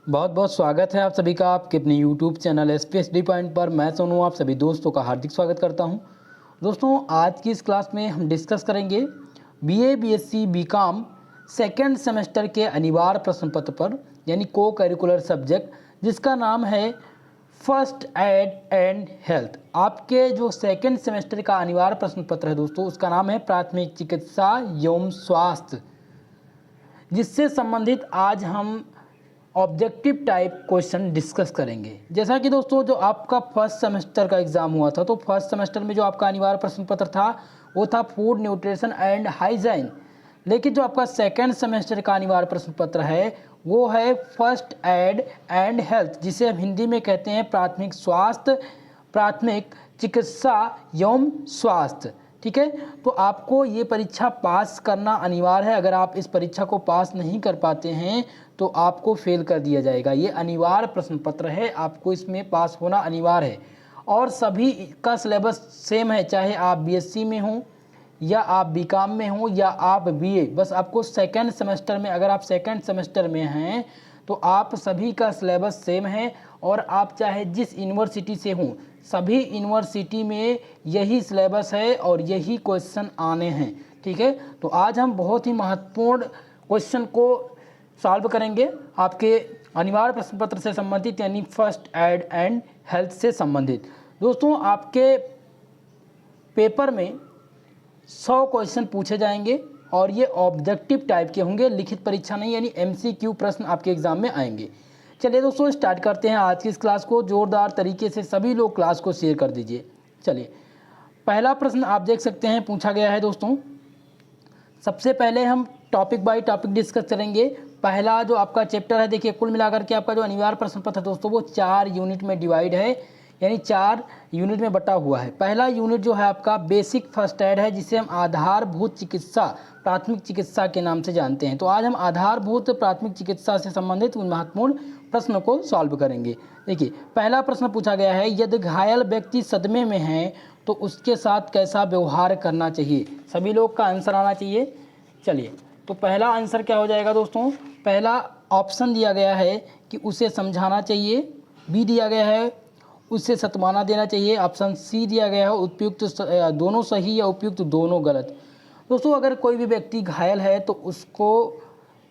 बहुत बहुत स्वागत है आप सभी का आपके अपने YouTube चैनल एसपीएसडी पॉइंट पर। मैं सोनू आप सभी दोस्तों का हार्दिक स्वागत करता हूं। दोस्तों आज की इस क्लास में हम डिस्कस करेंगे BA BSc BCom second semester के अनिवार्य प्रश्न पत्र पर, यानी को करिकुलर सब्जेक्ट जिसका नाम है फर्स्ट एड एंड हेल्थ। आपके जो सेकेंड सेमेस्टर का अनिवार्य प्रश्न पत्र है दोस्तों, उसका नाम है प्राथमिक चिकित्सा एवं स्वास्थ्य, जिससे संबंधित आज हम ऑब्जेक्टिव टाइप क्वेश्चन डिस्कस करेंगे। जैसा कि दोस्तों जो आपका फर्स्ट सेमेस्टर का एग्जाम हुआ था, तो फर्स्ट सेमेस्टर में जो आपका अनिवार्य प्रश्न पत्र था वो था फूड न्यूट्रिशन एंड हाइजीन, लेकिन जो आपका सेकेंड सेमेस्टर का अनिवार्य प्रश्न पत्र है वो है फर्स्ट एड एंड हेल्थ, जिसे हम हिंदी में कहते हैं प्राथमिक स्वास्थ्य, प्राथमिक चिकित्सा एवं स्वास्थ्य। ठीक है, तो आपको ये परीक्षा पास करना अनिवार्य है। अगर आप इस परीक्षा को पास नहीं कर पाते हैं तो आपको फेल कर दिया जाएगा। ये अनिवार्य प्रश्न पत्र है, आपको इसमें पास होना अनिवार्य है। और सभी का सिलेबस सेम है, चाहे आप बीएससी में हों या आप बीकॉम में हों या आप बीए। बस आपको सेकेंड सेमेस्टर में, अगर आप सेकेंड सेमेस्टर में हैं तो आप सभी का सिलेबस सेम है। और आप चाहे जिस यूनिवर्सिटी से हों, सभी यूनिवर्सिटी में यही सिलेबस है और यही क्वेश्चन आने हैं। ठीक है, तो आज हम बहुत ही महत्वपूर्ण क्वेश्चन को सॉल्व करेंगे आपके अनिवार्य प्रश्न पत्र से संबंधित, यानी फर्स्ट एड एंड हेल्थ से संबंधित। दोस्तों आपके पेपर में 100 क्वेश्चन पूछे जाएंगे और ये ऑब्जेक्टिव टाइप के होंगे, लिखित परीक्षा नहीं, यानी एमसीक्यू प्रश्न आपके एग्जाम में आएंगे। चलिए दोस्तों स्टार्ट करते हैं आज की इस क्लास को। जोरदार तरीके से सभी लोग क्लास को शेयर कर दीजिए। चलिए पहला प्रश्न आप देख सकते हैं पूछा गया है दोस्तों। सबसे पहले हम टॉपिक बाय टॉपिक डिस्कस करेंगे। पहला जो आपका चैप्टर है, देखिए कुल मिलाकर के आपका जो अनिवार्य प्रश्न पत्र दोस्तों वो 4 यूनिट में डिवाइड है, यानी 4 यूनिट में बटा हुआ है। पहला यूनिट जो है आपका बेसिक फर्स्ट एड है, जिसे हम आधारभूत चिकित्सा, प्राथमिक चिकित्सा के नाम से जानते हैं। तो आज हम आधारभूत प्राथमिक चिकित्सा से संबंधित उन महत्वपूर्ण प्रश्न को सॉल्व करेंगे। देखिए पहला प्रश्न पूछा गया है, यदि घायल व्यक्ति सदमे में है तो उसके साथ कैसा व्यवहार करना चाहिए। सभी लोग का आंसर आना चाहिए। चलिए तो पहला आंसर क्या हो जाएगा दोस्तों। पहला ऑप्शन दिया गया है कि उसे समझाना चाहिए, बी दिया गया है उसे सत्वाना देना चाहिए, ऑप्शन सी दिया गया है उपयुक्त दोनों सही या उपयुक्त दोनों गलत। दोस्तों अगर कोई भी व्यक्ति घायल है तो उसको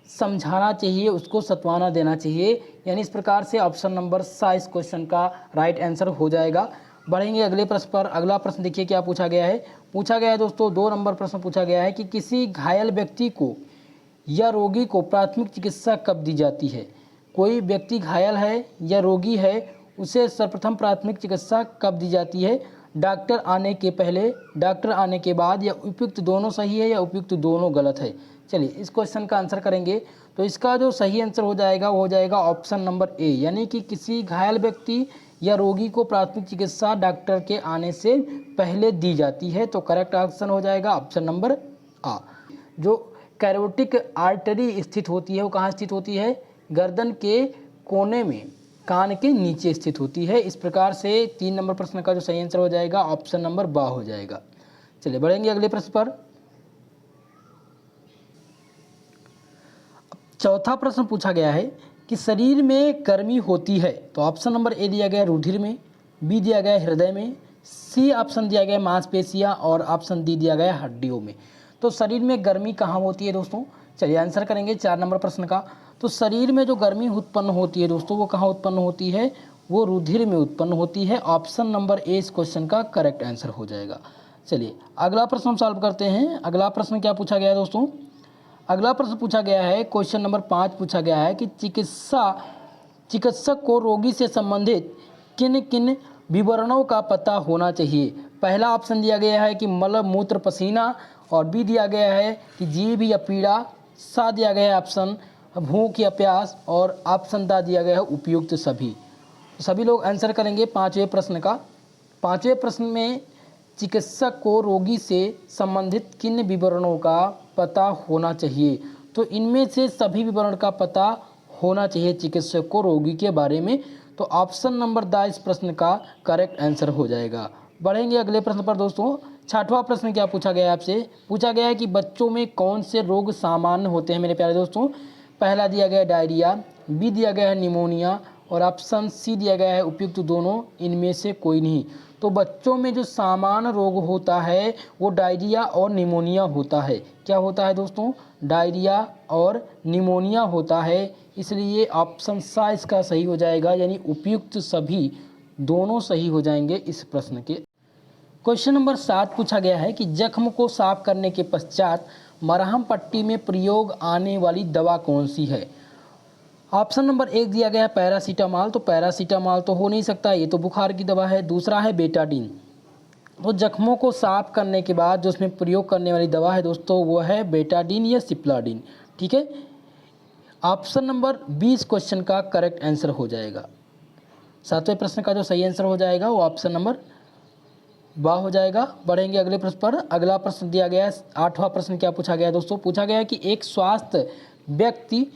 समझाना चाहिए, उसको सत्वाना देना चाहिए, यानी इस प्रकार से ऑप्शन नंबर सा इस क्वेश्चन का राइट आंसर हो जाएगा। बढ़ेंगे अगले प्रश्न पर। अगला प्रश्न देखिए क्या पूछा गया है। पूछा गया है दोस्तों 2 नंबर प्रश्न पूछा गया है कि किसी घायल व्यक्ति को या रोगी को प्राथमिक चिकित्सा कब दी जाती है। कोई व्यक्ति घायल है या रोगी है, उसे सर्वप्रथम प्राथमिक चिकित्सा कब दी जाती है। डॉक्टर आने के पहले, डॉक्टर आने के बाद, या उपयुक्त दोनों सही है या उपयुक्त दोनों गलत है। चलिए इस क्वेश्चन का आंसर करेंगे। तो इसका जो सही आंसर हो जाएगा वो हो जाएगा ऑप्शन नंबर ए, यानी कि किसी घायल व्यक्ति या रोगी को प्राथमिक चिकित्सा डॉक्टर के आने से पहले दी जाती है। तो करेक्ट ऑप्शन हो जाएगा ऑप्शन नंबर आ। जो कैरोटिक आर्टरी स्थित होती है वो कहाँ स्थित होती है, गर्दन के कोने में, कान के नीचे स्थित होती है। इस प्रकार से 3 नंबर प्रश्न का जो सही आंसर हो जाएगा ऑप्शन नंबर बा हो जाएगा। चलिए बढ़ेंगे अगले प्रश्न पर। चौथा प्रश्न पूछा गया है कि शरीर में गर्मी होती है। तो ऑप्शन नंबर ए दिया गया रुधिर में, बी दिया गया हृदय में, सी ऑप्शन दिया गया मांसपेशियां, और ऑप्शन डी दिया गया हड्डियों में। तो शरीर में गर्मी कहाँ होती है दोस्तों। चलिए आंसर करेंगे 4 नंबर प्रश्न का। तो शरीर में जो गर्मी उत्पन्न होती है दोस्तों वो कहाँ उत्पन्न होती है, वो रुधिर में उत्पन्न होती है। ऑप्शन नंबर ए इस क्वेश्चन का करेक्ट आंसर हो जाएगा। चलिए अगला प्रश्न हम सॉल्व करते हैं। अगला प्रश्न क्या पूछा गया है दोस्तों। अगला प्रश्न पूछा गया है, क्वेश्चन नंबर 5 पूछा गया है कि चिकित्सक को रोगी से संबंधित किन किन विवरणों का पता होना चाहिए। पहला ऑप्शन दिया गया है कि मल मूत्र पसीना, और बी दिया गया है कि जीभ या पीड़ा, सा दिया गया है ऑप्शन भूख या प्यास, और ऑप्शन दा दिया गया है उपयुक्त सभी। सभी लोग आंसर करेंगे 5वें प्रश्न का। 5वें प्रश्न में चिकित्सक को रोगी से संबंधित किन विवरणों का पता होना चाहिए। तो इनमें से सभी विवरण का पता होना चाहिए चिकित्सक को रोगी के बारे में। तो ऑप्शन नंबर द इस प्रश्न का करेक्ट आंसर हो जाएगा। बढ़ेंगे अगले प्रश्न पर दोस्तों। 6वां प्रश्न क्या पूछा गया है आपसे। पूछा गया है कि बच्चों में कौन से रोग सामान्य होते हैं मेरे प्यारे दोस्तों। पहला दिया गया डायरिया, बी दिया गया है निमोनिया और ऑप्शन सी दिया गया है उपयुक्त दोनों इनमें से कोई नहीं। तो बच्चों में जो सामान्य रोग होता है वो डायरिया और निमोनिया होता है। क्या होता है दोस्तों? डायरिया और निमोनिया होता है। इसलिए ऑप्शन सा इसका सही हो जाएगा, यानी उपयुक्त सभी दोनों सही हो जाएंगे इस प्रश्न के। क्वेश्चन नंबर 7 पूछा गया है कि जख्म को साफ करने के पश्चात मरहम पट्टी में प्रयोग आने वाली दवा कौन सी है? ऑप्शन नंबर 1 दिया गया है पैरासीटामॉल। तो पैरासीटामॉल तो हो नहीं सकता, ये तो बुखार की दवा है। दूसरा है बेटाडीन। तो जख्मों को साफ करने के बाद जो उसमें प्रयोग करने वाली दवा है दोस्तों वो है बेटाडीन या सिप्लाडीन। ठीक है, ऑप्शन नंबर 20 क्वेश्चन का करेक्ट आंसर हो जाएगा। 7वें प्रश्न का जो सही आंसर हो जाएगा वो ऑप्शन नंबर बा हो जाएगा। बढ़ेंगे अगले प्रश्न पर। अगला प्रश्न दिया गया है 8वां प्रश्न। क्या पूछा गया है दोस्तों? पूछा गया है कि एक स्वस्थ व्यक्ति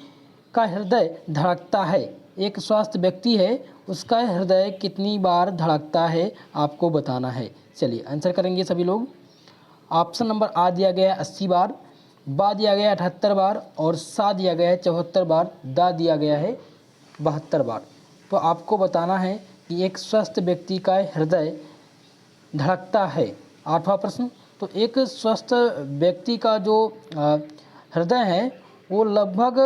का हृदय धड़कता है, एक स्वस्थ व्यक्ति है उसका हृदय कितनी बार धड़कता है आपको बताना है। चलिए आंसर करेंगे सभी लोग। ऑप्शन नंबर आ दिया गया है 80 बार, बा दिया गया है 78 बार और सा दिया गया है 74 बार, दा दिया गया है 72 बार। तो आपको बताना है कि एक स्वस्थ व्यक्ति का हृदय धड़कता है। 8वां प्रश्न। तो एक स्वस्थ व्यक्ति का जो हृदय है वो लगभग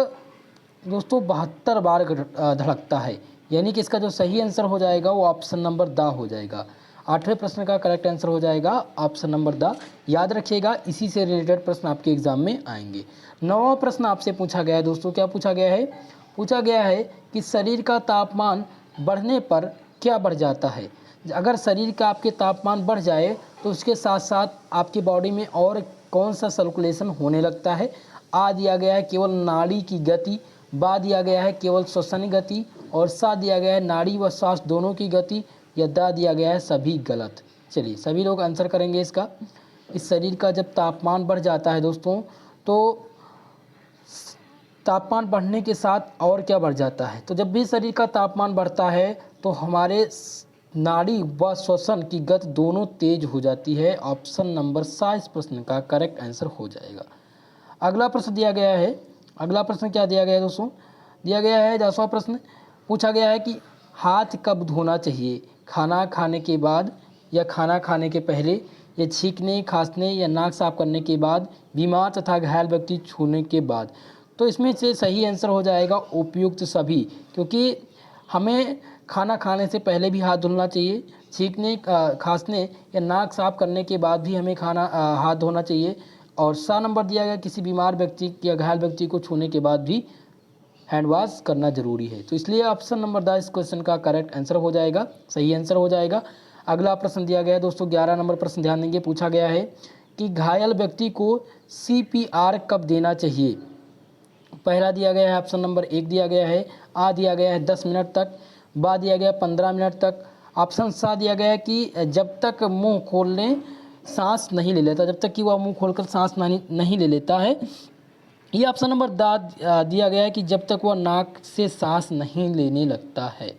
दोस्तों 72 बार धड़कता है, यानी कि इसका जो सही आंसर हो जाएगा वो ऑप्शन नंबर दा हो जाएगा। 8वें प्रश्न का करेक्ट आंसर हो जाएगा ऑप्शन नंबर दा। याद रखिएगा, इसी से रिलेटेड प्रश्न आपके एग्जाम में आएंगे। 9वां प्रश्न आपसे पूछा गया है दोस्तों। क्या पूछा गया है? पूछा गया है कि शरीर का तापमान बढ़ने पर क्या बढ़ जाता है? अगर शरीर का आपके तापमान बढ़ जाए तो उसके साथ साथ आपकी बॉडी में और कौन सा सर्कुलेशन होने लगता है? आ दिया गया है केवल नाड़ी की गति, बा दिया गया है केवल श्वसन गति और सा दिया गया है नाड़ी व श्वास दोनों की गति, या दा दिया गया है सभी गलत। चलिए सभी लोग आंसर करेंगे इसका। इस शरीर का जब तापमान बढ़ जाता है दोस्तों तो तापमान बढ़ने के साथ और क्या बढ़ जाता है? तो जब भी शरीर का तापमान बढ़ता है तो हमारे नाड़ी व श्वसन की गति दोनों तेज हो जाती है। ऑप्शन नंबर सा इस प्रश्न का करेक्ट आंसर हो जाएगा। अगला प्रश्न दिया गया है। अगला प्रश्न क्या दिया गया है दोस्तों? दिया गया है 10वां प्रश्न। पूछा गया है कि हाथ कब धोना चाहिए? खाना खाने के बाद या खाना खाने के पहले या छींकने खांसने या नाक साफ करने के बाद, बीमार तथा घायल व्यक्ति छूने के बाद। तो इसमें से सही आंसर हो जाएगा उपयुक्त सभी, क्योंकि हमें खाना खाने से पहले भी हाथ धुलना चाहिए, छींकने खांसने या नाक साफ करने के बाद भी हमें हाथ धोना चाहिए, और सा नंबर दिया गया किसी बीमार व्यक्ति या घायल व्यक्ति को छूने के बाद भी हैंड वॉश करना जरूरी है। तो इसलिए ऑप्शन नंबर द इस क्वेश्चन का करेक्ट आंसर हो जाएगा, सही आंसर हो जाएगा। अगला प्रश्न दिया गया है दोस्तों 11 नंबर प्रश्न ध्यान देंगे। पूछा गया है कि घायल व्यक्ति को CPR कब देना चाहिए? पहला दिया गया है ऑप्शन नंबर 1 दिया गया है, आ दिया गया है 10 मिनट तक, बा दिया गया 15 मिनट तक, ऑप्शन सा दिया गया है कि जब तक मुंह खोलने सांस नहीं ले लेता, जब तक कि वह मुंह खोलकर सांस नहीं ले लेता है। ये ऑप्शन नंबर दा दिया गया है कि जब तक वह नाक से सांस नहीं लेने लगता है।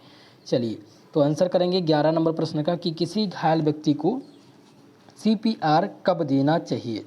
चलिए तो आंसर करेंगे 11 नंबर प्रश्न का कि किसी घायल व्यक्ति को CPR कब देना चाहिए।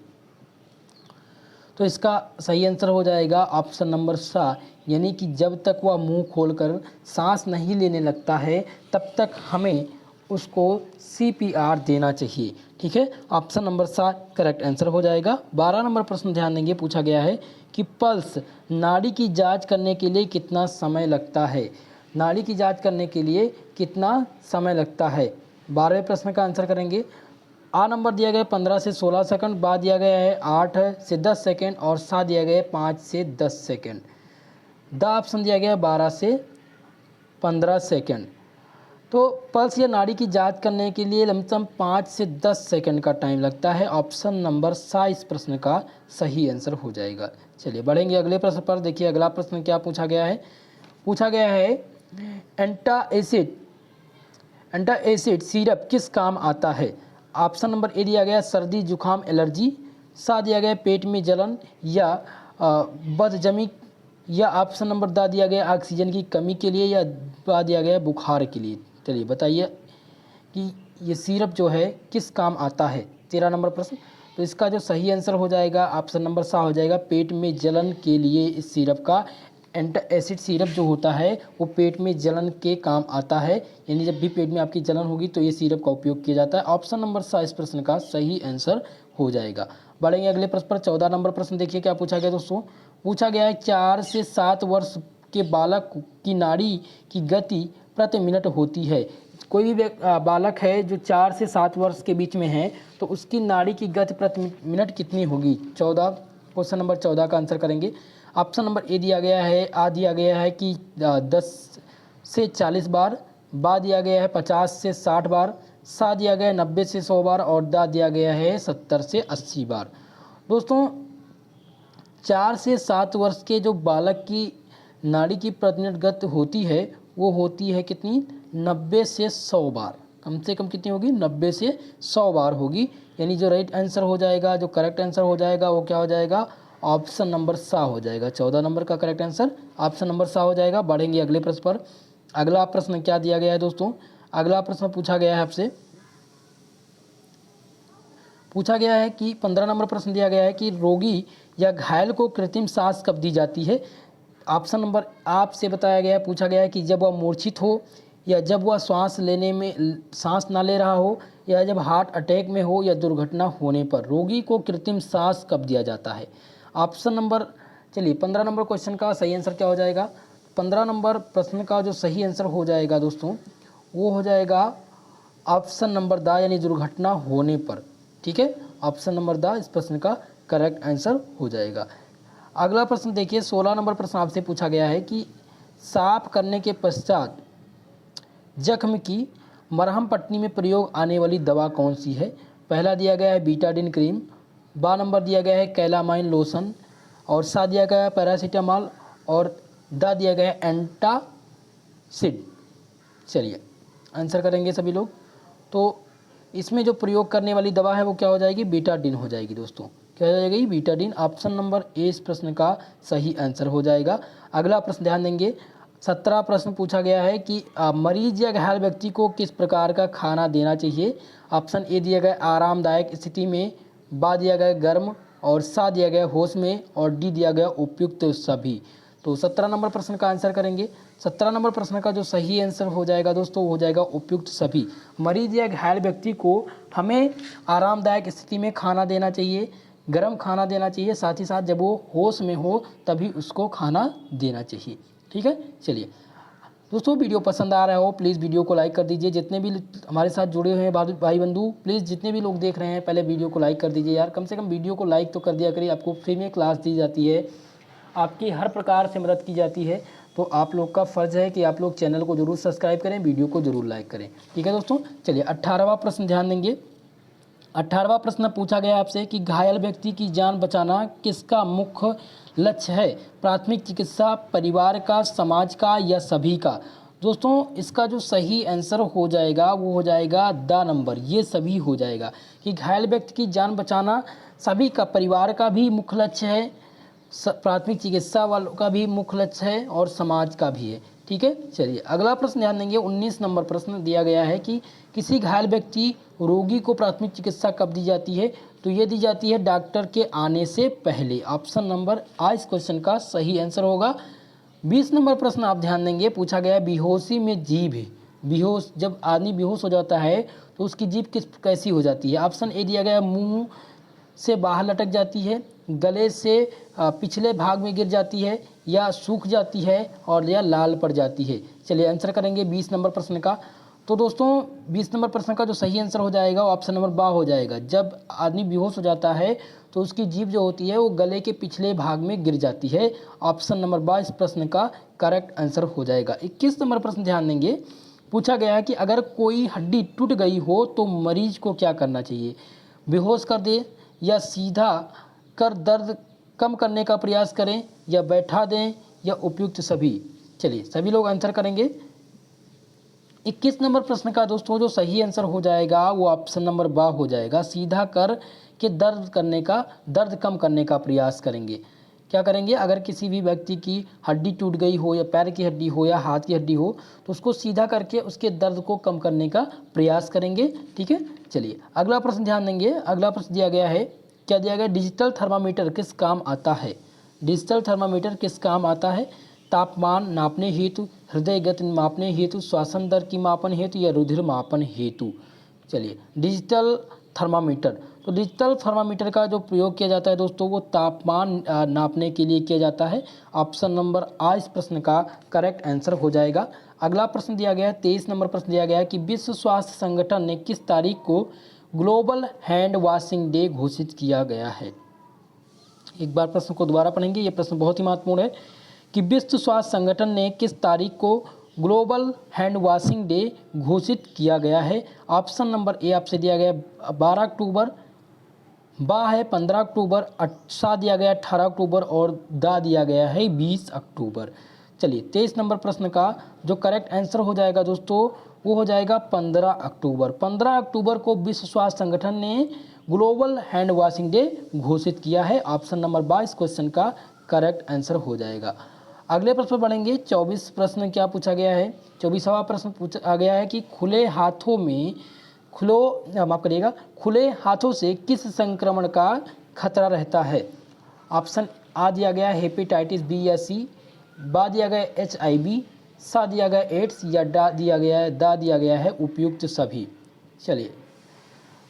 तो इसका सही आंसर हो जाएगा ऑप्शन नंबर सा, यानी कि जब तक वह मुंह खोलकर सांस नहीं लेने लगता है तब तक हमें उसको CPR देना चाहिए। ठीक है, ऑप्शन नंबर सा करेक्ट आंसर हो जाएगा। 12 नंबर प्रश्न ध्यान देंगे। पूछा गया है कि पल्स नाड़ी की जांच करने के लिए कितना समय लगता है? नाड़ी की जांच करने के लिए कितना समय लगता है? 12वें प्रश्न का आंसर करेंगे। आ नंबर दिया गया है 15 से 16 सेकंड, बा दिया गया है 8 से 10 सेकंड और सा दिया गया है 5 से 10 सेकंड। द ऑप्शन दिया गया है 12 से 15 सेकंड। तो पल्स या नाड़ी की जांच करने के लिए लमसम 5 से 10 सेकंड का टाइम लगता है। ऑप्शन नंबर सा इस प्रश्न का सही आंसर हो जाएगा। चलिए बढ़ेंगे अगले प्रश्न पर। देखिए अगला प्रश्न क्या पूछा गया है। पूछा गया है एंटासिड सिरप किस काम आता है? ऑप्शन नंबर ए दिया गया सर्दी जुकाम एलर्जी, सा दिया गया पेट में जलन या बदहजमी, या ऑप्शन नंबर दा दिया गया ऑक्सीजन की कमी के लिए, या बा दिया गया बुखार के लिए। चलिए बताइए कि ये सिरप जो है किस काम आता है। 13 नंबर प्रश्न। तो इसका जो सही आंसर हो जाएगा ऑप्शन नंबर सा हो जाएगा, पेट में जलन के लिए इस सिरप का एंटासिड सिरप जो होता है वो पेट में जलन के काम आता है, यानी जब भी पेट में आपकी जलन होगी तो ये सिरप का उपयोग किया जाता है। ऑप्शन नंबर सा इस प्रश्न का सही आंसर हो जाएगा। बढ़ेंगे अगले प्रश्न पर। 14 नंबर प्रश्न देखिए क्या पूछा गया दोस्तों। पूछा गया है 4 से 7 वर्ष के बालक की नाड़ी की गति प्रति मिनट होती है। कोई भी बालक है जो 4 से 7 वर्ष के बीच में है तो उसकी नाड़ी की गति प्रति मिनट कितनी होगी। 14 क्वेश्चन नंबर 14 का आंसर करेंगे। ऑप्शन नंबर ए दिया गया है, दिया गया है कि 10 से 40 बार, बा दिया गया है 50 से 60 बार, सा दिया गया है 90 से 100 बार और दा दिया गया है 70 से 80 बार। दोस्तों 4 से 7 वर्ष के जो बालक की नाड़ी की प्रति मिनट गति होती है वो होती है कितनी, 90 से 100 बार। कम से कम कितनी होगी, 90 से 100 बार होगी। यानी जो राइट आंसर हो जाएगा, जो करेक्ट आंसर हो जाएगा वो क्या हो जाएगा, ऑप्शन नंबर सा हो जाएगा। 14 नंबर का करेक्ट आंसर ऑप्शन नंबर सा हो जाएगा। बढ़ेंगे अगले प्रश्न पर। अगला प्रश्न क्या दिया गया है दोस्तों। अगला प्रश्न पूछा गया है आपसे, पूछा गया है कि 15 नंबर प्रश्न दिया गया है कि रोगी या घायल को कृत्रिम सांस कब दी जाती है। ऑप्शन नंबर आपसे बताया गया है, पूछा गया है कि जब वह मूर्छित हो, या जब वह सांस लेने में सांस ना ले रहा हो, या जब हार्ट अटैक में हो, या दुर्घटना होने पर रोगी को कृत्रिम सांस कब दिया जाता है। ऑप्शन नंबर, चलिए 15 नंबर क्वेश्चन का सही आंसर क्या हो जाएगा। 15 नंबर प्रश्न का जो सही आंसर हो जाएगा दोस्तों वो हो जाएगा ऑप्शन नंबर दा, यानी दुर्घटना होने पर। ठीक है, ऑप्शन नंबर दा इस प्रश्न का करेक्ट आंसर हो जाएगा। अगला प्रश्न देखिए, 16 नंबर प्रश्न आपसे पूछा गया है कि साफ करने के पश्चात जख्म की मरहम पट्टी में प्रयोग आने वाली दवा कौन सी है। पहला दिया गया है बीटाडिन क्रीम, बा नंबर दिया गया है कैलामाइन लोशन, और सा दिया गया है पैरासीटामॉल, और दा दिया गया है एंटासिड। चलिए आंसर करेंगे सभी लोग। तो इसमें जो प्रयोग करने वाली दवा है वो क्या हो जाएगी, बीटाडिन हो जाएगी दोस्तों। क्या हो जाएगी, बीटाडिन। ऑप्शन नंबर ए इस प्रश्न का सही आंसर हो जाएगा। अगला प्रश्न ध्यान देंगे, 17 प्रश्न पूछा गया है कि मरीज या घायल व्यक्ति को किस प्रकार का खाना देना चाहिए। ऑप्शन ए दिया गया आरामदायक स्थिति में, बा दिया गया गर्म, और सा दिया गया होश में, और डी दिया गया उपयुक्त सभी। तो 17 नंबर प्रश्न का आंसर करेंगे। 17 नंबर प्रश्न का जो सही आंसर हो जाएगा दोस्तों वो हो जाएगा उपयुक्त सभी। मरीज या घायल व्यक्ति को हमें आरामदायक स्थिति में खाना देना चाहिए, गर्म खाना देना चाहिए, साथ ही साथ जब वो होश में हो तभी उसको खाना देना चाहिए। ठीक है, चलिए दोस्तों वीडियो पसंद आ रहा हो प्लीज़ वीडियो को लाइक कर दीजिए। जितने भी हमारे साथ जुड़े हुए हैं भाई बंधु, प्लीज़ जितने भी लोग देख रहे हैं पहले वीडियो को लाइक कर दीजिए यार। कम से कम वीडियो को लाइक तो कर दिया करिए। आपको फ्री में क्लास दी जाती है, आपकी हर प्रकार से मदद की जाती है, तो आप लोग का फ़र्ज़ है कि आप लोग चैनल को जरूर सब्सक्राइब करें, वीडियो को जरूर लाइक करें। ठीक है दोस्तों, चलिए 18वां प्रश्न ध्यान देंगे। 18वां प्रश्न पूछा गया आपसे कि घायल व्यक्ति की जान बचाना किसका मुख्य लक्ष्य है। प्राथमिक चिकित्सा, परिवार का, समाज का, या सभी का। दोस्तों इसका जो सही आंसर हो जाएगा वो हो जाएगा द नंबर, ये सभी हो जाएगा कि घायल व्यक्ति की जान बचाना सभी का, परिवार का भी मुख्य लक्ष्य है, प्राथमिक चिकित्सा वालों का भी मुख्य लक्ष्य है, और समाज का भी है। ठीक है, चलिए अगला प्रश्न ध्यान देंगे। 19 नंबर प्रश्न दिया गया है कि किसी घायल व्यक्ति रोगी को प्राथमिक चिकित्सा कब दी जाती है। तो ये दी जाती है डॉक्टर के आने से पहले। ऑप्शन नंबर आ इस क्वेश्चन का सही आंसर होगा। 20 नंबर प्रश्न आप ध्यान देंगे, पूछा गया बेहोशी में जीभ, बेहोश जब आदमी बेहोश हो जाता है तो उसकी जीभ कैसी हो जाती है। ऑप्शन ए दिया गया मुंह से बाहर लटक जाती है, गले से पिछले भाग में गिर जाती है, या सूख जाती है, और या लाल पड़ जाती है। चलिए आंसर करेंगे 20 नंबर प्रश्न का। तो दोस्तों 20 नंबर प्रश्न का जो सही आंसर हो जाएगा ऑप्शन नंबर बा हो जाएगा। जब आदमी बेहोश हो जाता है तो उसकी जीभ जो होती है वो गले के पिछले भाग में गिर जाती है। ऑप्शन नंबर बा इस प्रश्न का करेक्ट आंसर हो जाएगा। 21 नंबर प्रश्न ध्यान देंगे, पूछा गया है कि अगर कोई हड्डी टूट गई हो तो मरीज को क्या करना चाहिए। बेहोश कर दे, या सीधा कर दर्द कम करने का प्रयास करें, या बैठा दें, या उपयुक्त सभी। चलिए सभी लोग आंसर करेंगे। 21 नंबर प्रश्न का दोस्तों जो सही आंसर हो जाएगा वो ऑप्शन नंबर बा हो जाएगा। सीधा कर के दर्द कम करने का प्रयास करेंगे। क्या करेंगे, अगर किसी भी व्यक्ति की हड्डी टूट गई हो, या पैर की हड्डी हो, या हाथ की हड्डी हो, तो उसको सीधा करके उसके दर्द को कम करने का प्रयास करेंगे। ठीक है, चलिए अगला प्रश्न ध्यान देंगे। अगला प्रश्न दिया गया है, क्या दिया गया, डिजिटल थर्मामीटर किस काम आता है। डिजिटल थर्मामीटर किस काम आता है। तापमान नापने हेतु, हृदय गति मापने हेतु, श्वसन दर की मापन हेतु या रुधिर मापन हेतु। चलिए, डिजिटल थर्मामीटर। तो डिजिटल थर्मामीटर का जो प्रयोग किया जाता है दोस्तों वो तापमान नापने के लिए किया जाता है। ऑप्शन नंबर आ इस प्रश्न का करेक्ट आंसर हो जाएगा। अगला प्रश्न दिया गया है, 23 नंबर प्रश्न दिया गया है कि विश्व स्वास्थ्य संगठन ने किस तारीख को ग्लोबल हैंड वॉशिंग डे घोषित किया गया है। एक बार प्रश्न को दोबारा पढ़ेंगे, ये प्रश्न बहुत ही महत्वपूर्ण है कि विश्व स्वास्थ्य संगठन ने किस तारीख को ग्लोबल हैंड वॉशिंग डे घोषित किया गया है। ऑप्शन नंबर ए आपसे दिया गया 12 अक्टूबर, बा है 15 अक्टूबर, सा दिया गया 18 अक्टूबर और दा दिया गया है 20 अक्टूबर। चलिए, 23 नंबर प्रश्न का जो करेक्ट आंसर हो जाएगा दोस्तों वो हो जाएगा 15 अक्टूबर। 15 अक्टूबर को विश्व स्वास्थ्य संगठन ने ग्लोबल हैंड वॉशिंग डे घोषित किया है। ऑप्शन नंबर 22 क्वेश्चन का करेक्ट आंसर हो जाएगा। अगले प्रश्न पर बढ़ेंगे। 24 प्रश्न क्या पूछा गया है, 24वां प्रश्न पूछा गया है कि खुले हाथों से किस संक्रमण का खतरा रहता है। ऑप्शन आ दिया गया है हेपेटाइटिस बी या सी, बा दिया गया HIV, सा दिया गया एड्स या दा दिया गया है उपयुक्त सभी। चलिए,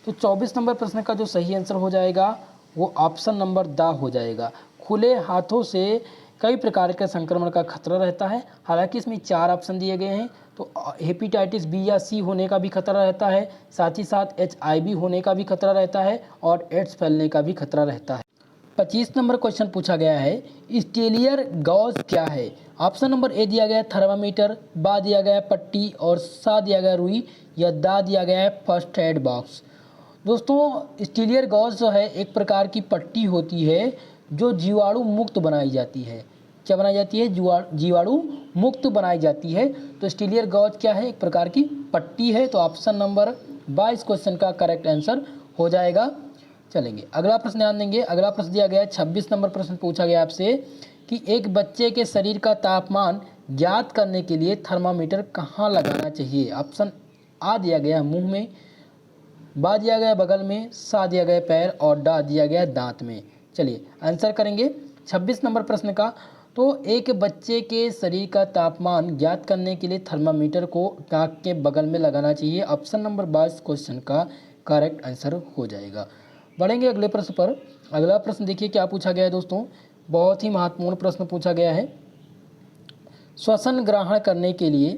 तो 24 नंबर प्रश्न का जो सही आंसर हो जाएगा वो ऑप्शन नंबर दा हो जाएगा। खुले हाथों से कई प्रकार के संक्रमण का खतरा रहता है। हालांकि इसमें 4 ऑप्शन दिए गए हैं, तो हेपेटाइटिस बी या सी होने का भी खतरा रहता है, साथ ही साथ HIV होने का भी खतरा रहता है और एड्स फैलने का भी खतरा रहता है। 25 नंबर क्वेश्चन पूछा गया है स्टेलियर गॉज क्या है। ऑप्शन नंबर ए दिया गया है थर्मामीटर, बा दिया गया है पट्टी और सा दिया गया रुई या दा दिया गया है फर्स्ट एड बॉक्स। दोस्तों, स्टेलियर गॉज जो है एक प्रकार की पट्टी होती है जो जीवाणु मुक्त बनाई जाती है। क्या बनाई जाती है? जीवाणु मुक्त बनाई जाती है। तो स्टेलियर गॉज क्या है? एक प्रकार की पट्टी है। तो ऑप्शन नंबर 22 क्वेश्चन का करेक्ट आंसर हो जाएगा। चलेंगे, अगला प्रश्न ध्यान देंगे। अगला प्रश्न दिया गया है 26 नंबर प्रश्न पूछा गया आपसे कि एक बच्चे के शरीर का तापमान ज्ञात करने के लिए थर्मामीटर कहाँ लगाना चाहिए। ऑप्शन आ दिया गया मुंह में, बा दिया गया बगल में, सा दिया गया पैर और डा दिया गया दांत में। चलिए, आंसर करेंगे 26 नंबर प्रश्न का। तो एक बच्चे के शरीर का तापमान ज्ञात करने के लिए थर्मामीटर को नाक के बगल में लगाना चाहिए। ऑप्शन नंबर 22 क्वेश्चन का करेक्ट आंसर हो जाएगा। बढ़ेंगे अगले प्रश्न पर। अगला प्रश्न देखिए क्या पूछा गया है दोस्तों, बहुत ही महत्वपूर्ण प्रश्न पूछा गया है। श्वसन ग्रहण करने के लिए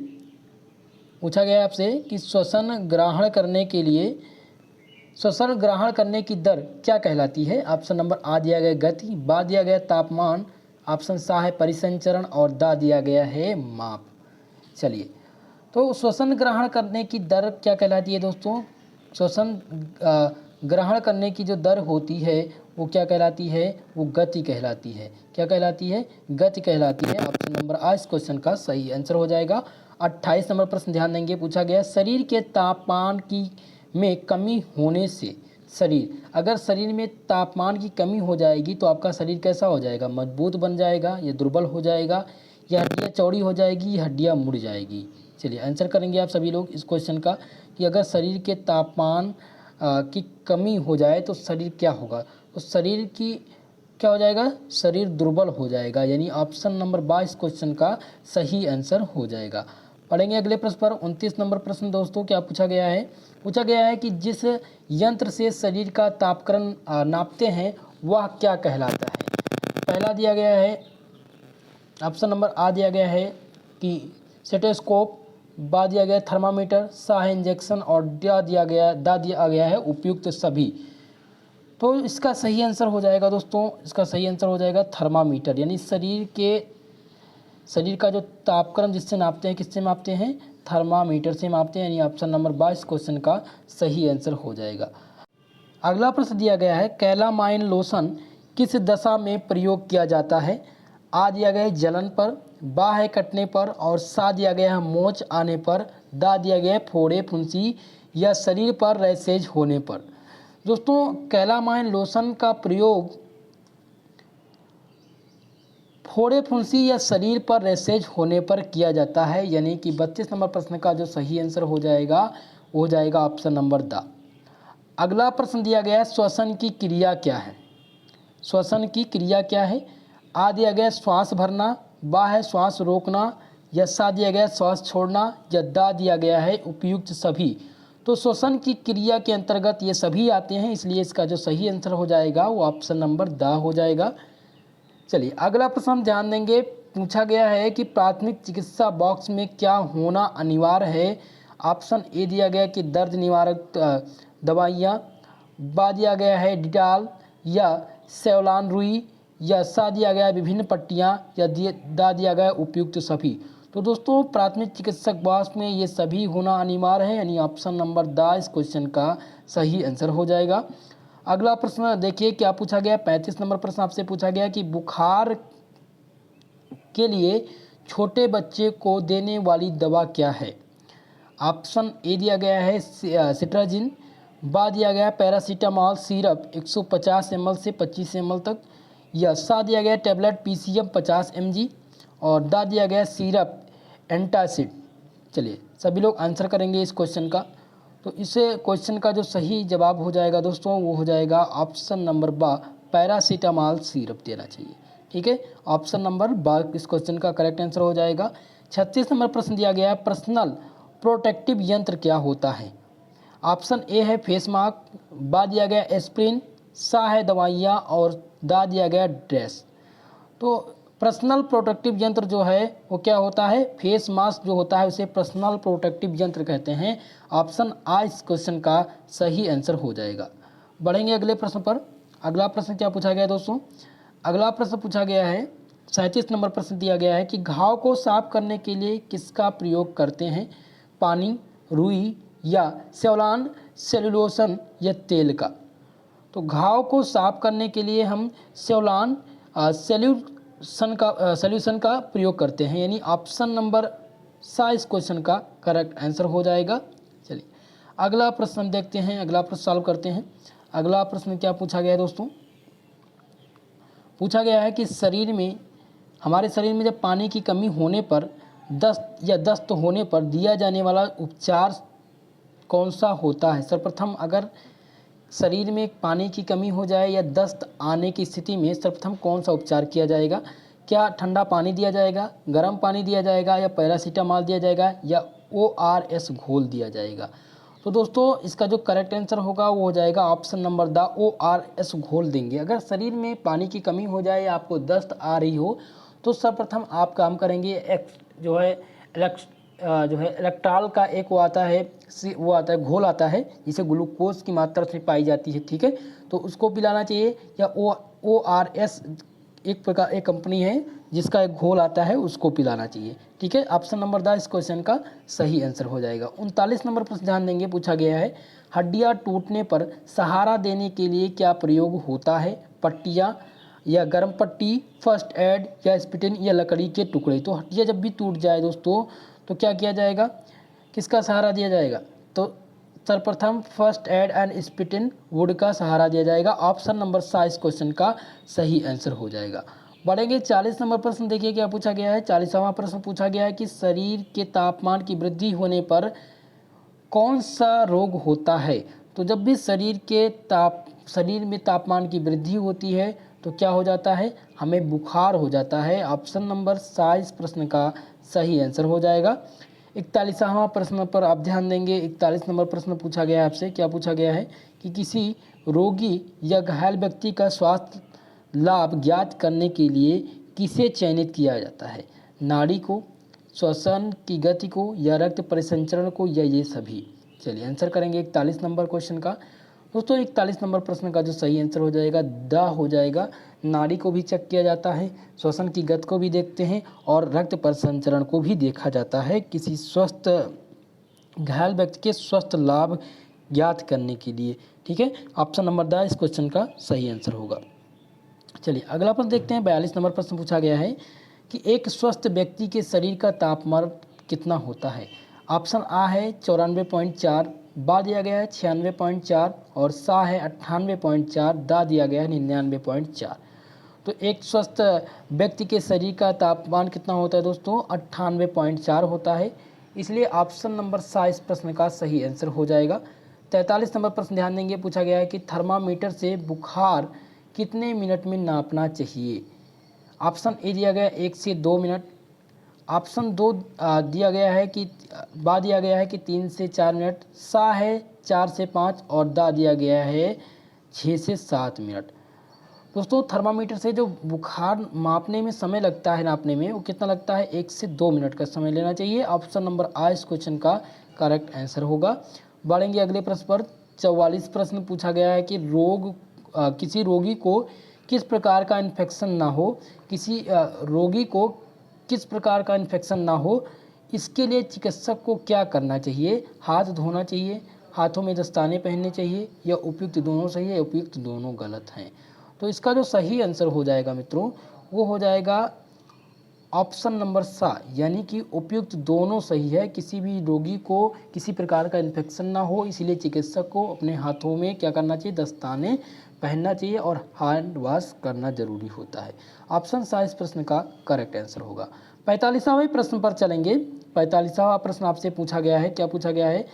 पूछा गया है आपसे कि श्वसन ग्रहण करने की दर क्या कहलाती है। ऑप्शन नंबर आ दिया गया गति, बा दिया गया तापमान, ऑप्शन सा है परिसंचरण और दा दिया गया है माप। चलिए, तो श्वसन ग्रहण करने की दर क्या कहलाती है दोस्तों। श्वसन ग्रहण करने की जो दर होती है वो क्या कहलाती है? वो गति कहलाती है। क्या कहलाती है? गति कहलाती है। ऑप्शन नंबर आ इस क्वेश्चन का सही आंसर हो जाएगा। 28 नंबर प्रश्न ध्यान देंगे, पूछा गया शरीर के तापमान में कमी होने से अगर शरीर में तापमान की कमी हो जाएगी तो आपका शरीर कैसा हो जाएगा? मजबूत बन जाएगा या दुर्बल हो जाएगा या हड्डियाँ चौड़ी हो जाएगी या हड्डियाँ मुड़ जाएगी। चलिए, आंसर करेंगे आप सभी लोग इस क्वेश्चन का कि अगर शरीर के तापमान की कमी हो जाए तो शरीर क्या होगा। तो शरीर की क्या हो जाएगा? शरीर दुर्बल हो जाएगा। यानी ऑप्शन नंबर 22 क्वेश्चन का सही आंसर हो जाएगा। पढ़ेंगे अगले प्रश्न पर। 29 नंबर प्रश्न दोस्तों क्या पूछा गया है? पूछा गया है कि जिस यंत्र से शरीर का तापक्रम नापते हैं वह क्या कहलाता है। पहला दिया गया है ऑप्शन नंबर आ दिया गया है कि स्टेथोस्कोप, बा दिया गया थर्मामीटर, सा है इंजेक्शन और दा दिया गया है उपयुक्त सभी। तो इसका सही आंसर हो जाएगा दोस्तों, इसका सही आंसर हो जाएगा थर्मामीटर। यानी शरीर का जो तापक्रम जिससे नापते हैं, किससे नापते हैं? थर्मामीटर से नापते हैं। यानी ऑप्शन नंबर 22 क्वेश्चन का सही आंसर हो जाएगा। अगला प्रश्न दिया गया है कैलामाइन लोशन किस दशा में प्रयोग किया जाता है। आ दिया गया है जलन पर, बा है कटने पर और सा दिया गया है मोच आने पर, दा दिया गया है फोड़े फुंसी या शरीर पर रैशेज होने पर। दोस्तों, कैलामाइन लोशन का प्रयोग फोड़े फुंसी या शरीर पर रैशेज होने पर किया जाता है। यानी कि 32 नंबर प्रश्न का जो सही आंसर हो जाएगा वो हो जाएगा ऑप्शन नंबर दा। अगला प्रश्न दिया गया है श्वसन की क्रिया क्या है। श्वसन की क्रिया क्या है? आ दिया गया श्वास भरना, बा है श्वास रोकना, या सा दिया गया है श्वास छोड़ना, या दा दिया गया है उपयुक्त सभी। तो श्वसन की क्रिया के अंतर्गत ये सभी आते हैं, इसलिए इसका जो सही आंसर हो जाएगा वो ऑप्शन नंबर दा हो जाएगा। चलिए अगला प्रश्न हम ध्यान देंगे। पूछा गया है कि प्राथमिक चिकित्सा बॉक्स में क्या होना अनिवार्य है। ऑप्शन ए दिया गया कि दर्द निवारक दवाइयाँ, बा दिया गया है डिटॉल या सेवलान रुई, या सा दिया गया है विभिन्न पट्टियाँ, या दा दिया गया है उपयुक्त सभी। तो दोस्तों प्राथमिक चिकित्सक बॉक्स में ये सभी होना अनिवार्य है, यानी ऑप्शन नंबर दा इस क्वेश्चन का सही आंसर हो जाएगा। अगला प्रश्न देखिए क्या पूछा गया। 35 नंबर प्रश्न आपसे पूछा गया कि बुखार के लिए छोटे बच्चे को देने वाली दवा क्या है। ऑप्शन ए दिया गया है सिट्राजिन, बा दिया गया पैरासीटामॉल सिरप 150 ml से 25 ml तक, या सा दिया गया टैबलेट PCM 50 mg, और दा दिया गया सिरप एंटासिड। चलिए सभी लोग आंसर करेंगे इस क्वेश्चन का। तो इस क्वेश्चन का जो सही जवाब हो जाएगा दोस्तों वो हो जाएगा ऑप्शन नंबर बा, पैरासीटामॉल सिरप देना चाहिए। ठीक है, ऑप्शन नंबर बा इस क्वेश्चन का करेक्ट आंसर हो जाएगा। 36 नंबर प्रश्न दिया गया है पर्सनल प्रोटेक्टिव यंत्र क्या होता है। ऑप्शन ए है फेस मास्क, बा दिया गया एस्प्रिन, सा है दवाइयाँ, और दा दिया गया ड्रेस। तो पर्सनल प्रोटेक्टिव यंत्र जो है वो क्या होता है, फेस मास्क जो होता है उसे पर्सनल प्रोटेक्टिव यंत्र कहते हैं। ऑप्शन आ इस क्वेश्चन का सही आंसर हो जाएगा। बढ़ेंगे अगले प्रश्न पर। अगला प्रश्न क्या पूछा गया है दोस्तों। अगला प्रश्न पूछा गया है 37 नंबर प्रश्न दिया गया है कि घाव को साफ करने के लिए किसका प्रयोग करते हैं। पानी, रुई, या सेवलान, सेलुलोसन, या तेल का। तो घाव को साफ करने के लिए हम सेवलान सॉल्यूशन का प्रयोग करते हैं, यानी ऑप्शन नंबर सा इस क्वेश्चन का करेक्ट आंसर हो जाएगा। चलिए अगला प्रश्न देखते हैं, अगला प्रश्न सॉल्व करते हैं। अगला प्रश्न क्या पूछा गया है दोस्तों। पूछा गया है कि हमारे शरीर में जब पानी की कमी होने पर, दस्त होने पर दिया जाने वाला उपचार कौन सा होता है। सर्वप्रथम अगर शरीर में पानी की कमी हो जाए या दस्त आने की स्थिति में सर्वप्रथम कौन सा उपचार किया जाएगा। क्या ठंडा पानी दिया जाएगा, गर्म पानी दिया जाएगा, या पैरासीटामॉल दिया जाएगा, या ORS घोल दिया जाएगा। तो दोस्तों इसका जो करेक्ट आंसर होगा वो हो जाएगा ऑप्शन नंबर द ORS घोल देंगे। अगर शरीर में पानी की कमी हो जाए, आपको दस्त आ रही हो, तो सर्वप्रथम आप काम करेंगे इलेक्ट्रॉल का एक वो आता है घोल आता है जिसे ग्लूकोज की मात्रा से पाई जाती है। ठीक है, तो उसको पिलाना चाहिए, या ORS एक कंपनी है जिसका एक घोल आता है उसको पिलाना चाहिए। ठीक है, ऑप्शन नंबर द इस क्वेश्चन का सही आंसर हो जाएगा। 39 नंबर पर ध्यान देंगे। पूछा गया है हड्डियां टूटने पर सहारा देने के लिए क्या प्रयोग होता है। पट्टियाँ, या गर्म पट्टी, फर्स्ट एड, या स्पिटिन, या लकड़ी के टुकड़े। तो हड्डियाँ जब भी टूट जाए दोस्तों तो क्या किया जाएगा, किसका सहारा दिया जाएगा। तो सर्वप्रथम फर्स्ट एड एंड स्पिटिन वुड का सहारा दिया जाएगा। ऑप्शन नंबर सा इस क्वेश्चन का सही आंसर हो जाएगा। बढ़ेंगे 40 नंबर प्रश्न। देखिए क्या पूछा गया है। 40वां प्रश्न पूछा गया है कि शरीर के तापमान की वृद्धि होने पर कौन सा रोग होता है। तो जब भी शरीर में तापमान की वृद्धि होती है तो क्या हो जाता है, हमें बुखार हो जाता है। ऑप्शन नंबर सा इस प्रश्न का सही आंसर हो जाएगा। 41वां प्रश्न पर आप ध्यान देंगे। 41 नंबर प्रश्न पूछा गया है आपसे। क्या पूछा गया है कि किसी रोगी या घायल व्यक्ति का स्वास्थ्य लाभ ज्ञात करने के लिए किसे चयनित किया जाता है। नाड़ी को, श्वसन की गति को, या रक्त परिसंचरण को, या ये सभी। चलिए आंसर करेंगे 41 नंबर क्वेश्चन का। दोस्तों 41 नंबर प्रश्न का जो सही आंसर हो जाएगा द हो जाएगा। नाड़ी को भी चेक किया जाता है, श्वसन की गति को भी देखते हैं, और रक्त परिसंचरण को भी देखा जाता है किसी स्वस्थ घायल व्यक्ति के स्वस्थ लाभ ज्ञात करने के लिए। ठीक है, ऑप्शन नंबर द इस क्वेश्चन का सही आंसर होगा। चलिए अगला प्रश्न देखते हैं। 42 नंबर प्रश्न पूछा गया है कि एक स्वस्थ व्यक्ति के शरीर का तापमान कितना होता है। ऑप्शन आ है 94.4, बा दिया गया है 96.4, और सा है 98.4, दा दिया गया है 99.4। तो एक स्वस्थ व्यक्ति के शरीर का तापमान कितना होता है दोस्तों, 98.4 होता है। इसलिए ऑप्शन नंबर सा इस प्रश्न का सही आंसर हो जाएगा। 43 नंबर प्रश्न ध्यान देंगे। पूछा गया है कि थर्मामीटर से बुखार कितने मिनट में नापना चाहिए। ऑप्शन ए दिया गया 1 से 2 मिनट, ऑप्शन 2 दिया गया है कि बा दिया गया है कि 3 से 4 मिनट, सा है 4 से 5 और दा दिया गया है 6 से 7 मिनट। दोस्तों थर्मामीटर से जो बुखार मापने में समय लगता है, नापने में, वो कितना लगता है, 1 से 2 मिनट का समय लेना चाहिए। ऑप्शन नंबर आ इस क्वेश्चन का करेक्ट आंसर होगा। बढ़ेंगे अगले प्रश्न पर। 44 प्रश्न पूछा गया है कि किसी रोगी को किस प्रकार का इन्फेक्शन ना हो, किसी रोगी को किस प्रकार का इन्फेक्शन ना हो, इसके लिए चिकित्सक को क्या करना चाहिए। हाथ धोना चाहिए, हाथों में दस्ताने पहनने चाहिए, या उपयुक्त दोनों सही है, उपयुक्त दोनों गलत हैं। तो इसका जो सही आंसर हो जाएगा मित्रों, वो हो जाएगा ऑप्शन नंबर सा, यानी कि उपयुक्त दोनों सही है। किसी भी रोगी को किसी प्रकार का इन्फेक्शन ना हो, इसीलिए चिकित्सक को अपने हाथों में क्या करना चाहिए, दस्ताने पहनना चाहिए और हैंड वॉश करना जरूरी होता है। ऑप्शन सा इस प्रश्न का करेक्ट आंसर होगा। 45वां प्रश्न पर चलेंगे। 45वां प्रश्न आपसे पूछा गया है, क्या पूछा गया है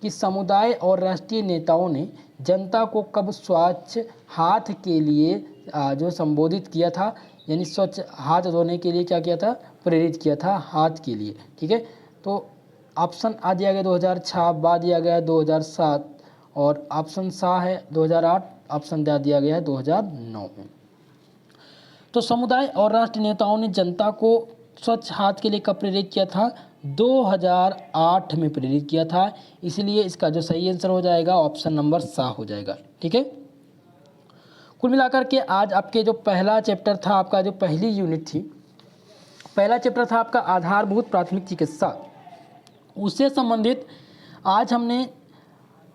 कि समुदाय और राष्ट्रीय नेताओं ने जनता को कब स्वच्छ हाथ के लिए जो संबोधित किया था, यानी स्वच्छ हाथ धोने के लिए क्या किया था, प्रेरित किया था हाथ के लिए। ठीक है, तो ऑप्शन आ दिया गया 2006, बा दिया गया 2007 और ऑप्शन सा है 2008, ऑप्शन दिया गया है 2009 में। तो समुदाय और राष्ट्र नेताओं ने जनता को स्वच्छ हाथ के लिए कब प्रेरित किया था, 2008 में प्रेरित किया था। इसलिए इसका जो सही आंसर हो जाएगा ऑप्शन नंबर सा हो जाएगा। ठीक है, कुल मिलाकर के आज आपके जो पहला चैप्टर था, आपका जो पहली यूनिट थी, पहला चैप्टर था आपका आधारभूत प्राथमिक चिकित्सा, उससे संबंधित आज हमने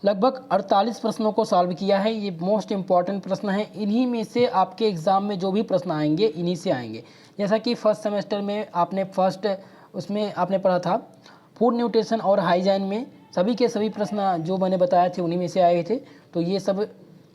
लगभग 48 प्रश्नों को सॉल्व किया है। ये मोस्ट इम्पॉर्टेंट प्रश्न है, इन्हीं में से आपके एग्ज़ाम में जो भी प्रश्न आएंगे इन्हीं से आएंगे। जैसा कि फर्स्ट सेमेस्टर में आपने उसमें आपने पढ़ा था फूड न्यूट्रिशन और हाइजीन में सभी के सभी प्रश्न जो मैंने बताए थे उन्हीं में से आए थे। तो ये सब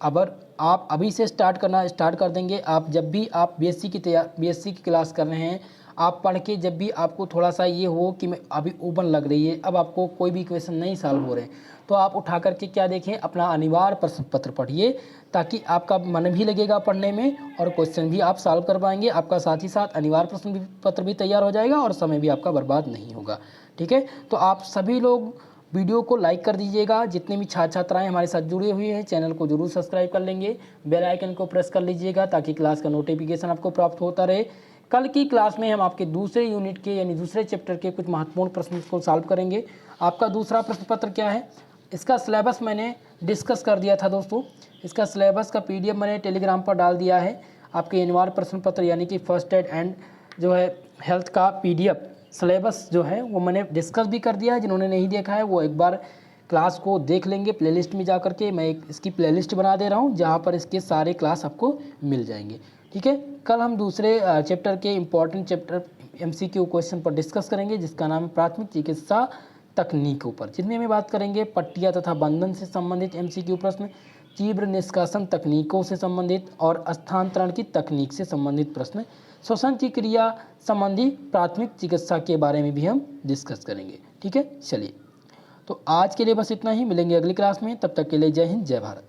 अगर आप अभी से स्टार्ट कर देंगे, आप जब भी आप बीएससी की क्लास कर रहे हैं, आप पढ़ के जब भी आपको थोड़ा सा ये हो कि मैं अभी उबन लग रही है, अब आपको कोई भी क्वेश्चन नहीं सॉल्व हो रहे, तो आप उठा करके क्या देखें, अपना अनिवार्य प्रश्न पत्र पढ़िए, ताकि आपका मन भी लगेगा पढ़ने में और क्वेश्चन भी आप सॉल्व कर पाएंगे। आपका साथ ही साथ अनिवार्य प्रश्न पत्र भी तैयार हो जाएगा और समय भी आपका बर्बाद नहीं होगा। ठीक है, तो आप सभी लोग वीडियो को लाइक कर दीजिएगा। जितने भी छात्र छात्राएँ हमारे साथ जुड़े हुए हैं, चैनल को जरूर सब्सक्राइब कर लेंगे, बेल आइकन को प्रेस कर लीजिएगा ताकि क्लास का नोटिफिकेशन आपको प्राप्त होता रहे। कल की क्लास में हम आपके दूसरे यूनिट के यानी दूसरे चैप्टर के कुछ महत्वपूर्ण प्रश्न को सॉल्व करेंगे। आपका दूसरा प्रश्न पत्र क्या है, इसका सिलेबस मैंने डिस्कस कर दिया था दोस्तों। इसका सिलेबस का PDF मैंने टेलीग्राम पर डाल दिया है। आपके अनिवार्य प्रश्न पत्र यानी कि फर्स्ट एड एंड जो है हेल्थ का PDF सिलेबस जो है वो मैंने डिस्कस भी कर दिया है। जिन्होंने नहीं देखा है वो एक बार क्लास को देख लेंगे। प्लेलिस्ट में जा कर के मैं इसकी प्लेलिस्ट बना दे रहा हूँ जहाँ पर इसके सारे क्लास आपको मिल जाएंगे। ठीक है, कल हम दूसरे चैप्टर के इम्पॉर्टेंट चैप्टर MCQ क्वेश्चन पर डिस्कस करेंगे जिसका नाम है प्राथमिक चिकित्सा तकनीकों पर, जिनमें हम बात करेंगे पट्टिया तथा बंधन से संबंधित MCQ प्रश्न, तीव्र निष्कासन तकनीकों से संबंधित और स्थानांतरण की तकनीक से संबंधित प्रश्न, श्वसन की क्रिया संबंधी प्राथमिक चिकित्सा के बारे में भी हम डिस्कस करेंगे। ठीक है, चलिए तो आज के लिए बस इतना ही, मिलेंगे अगली क्लास में, तब तक के लिए जय हिंद जय भारत।